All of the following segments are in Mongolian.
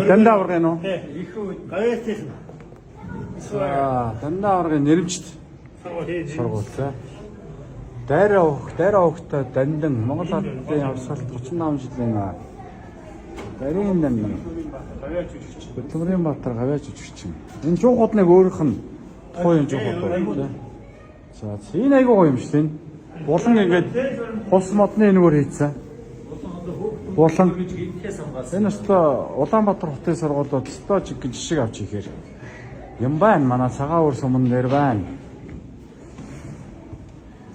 Дандаа аврагын уу? Дандаа аврагын нэрмжт сургууль. Дайраа хөхтэй дандан Монгол Улсын явсгалт 38 жилийн дарийн дандан. Хөдөлмөрийн Баатар гавьяа жүжигчин. Энэ жуугуудныг өөрийнх нь тухайн жуугууд байна. За энэ айгуу гоё юм шүү дээ. Булан ингээд хус модны энэгээр хийцэн. Булан энэ өстой Улаанбаатар хотын сургуулиуд өстой жишг авч ихээр юм байна. Манай цагаан уур суман дээр байна.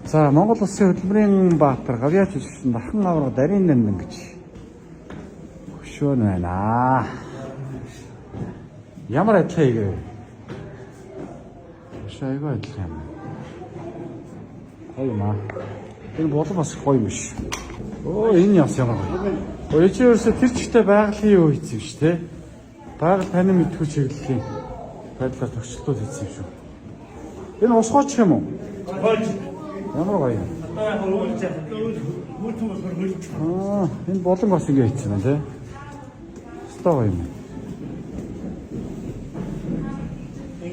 За Монгол Улсын хөдөлмөрийн Баатар гавьяа жүжигчин Дархан авраг дарийн дандан гэж хөшөөн байна. Ямар адилхан хийгээ. Шайгаа адилхан юм. Гоё юм аа. Энэ болон бас гоё юм биш. Оо энэ яс ямар гоё. Өөчөөсө тэр чигтээ байгалийн юу хийсэн шүү дээ. Байгаль таны мэдхүү чиглэлийн байдлаар төгсөлтүүд хийсэн юм шүү. Энэ усгооч юм уу? Ямар гоё юм. Энэ болон бас ингэ хийсэн юм тий. Өстой гоё юм.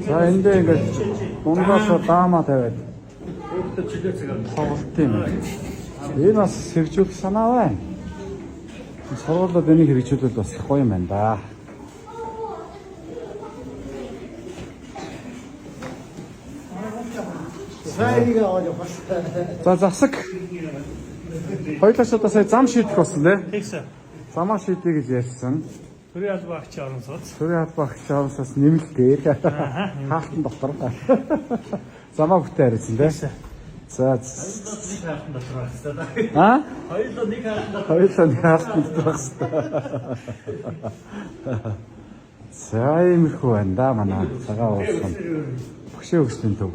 За энэ дээр ингээд дундаас даамаа тавиад тоглолт юм. Энэ бас хэрэгжүүлэх санаа байна. Сургуулиуд энийг хэрэгжүүлвэл бас их гоё юм байна да. За засаг. Хоёулаа ч одоо сая зам шийдэх болсон тий. Тэгсэн. Замаа шийдэе гэж ярьсан. Төрийн албан агч орон сууц. Төрийн албан агч оронсоос нэмэлтээр хаалтан дотор замаа бүтээ харсан тий. За Нэг хаалтан дотор байх хэрэгтэй. аа? Хоёулаа нэг хаалтан дотор. Хоёулаа нэг хаалтан дотор байх хэрэгтэй. За иймэрхүү байна да манай цагаан уусан. Багшийн өгсөлийн төв.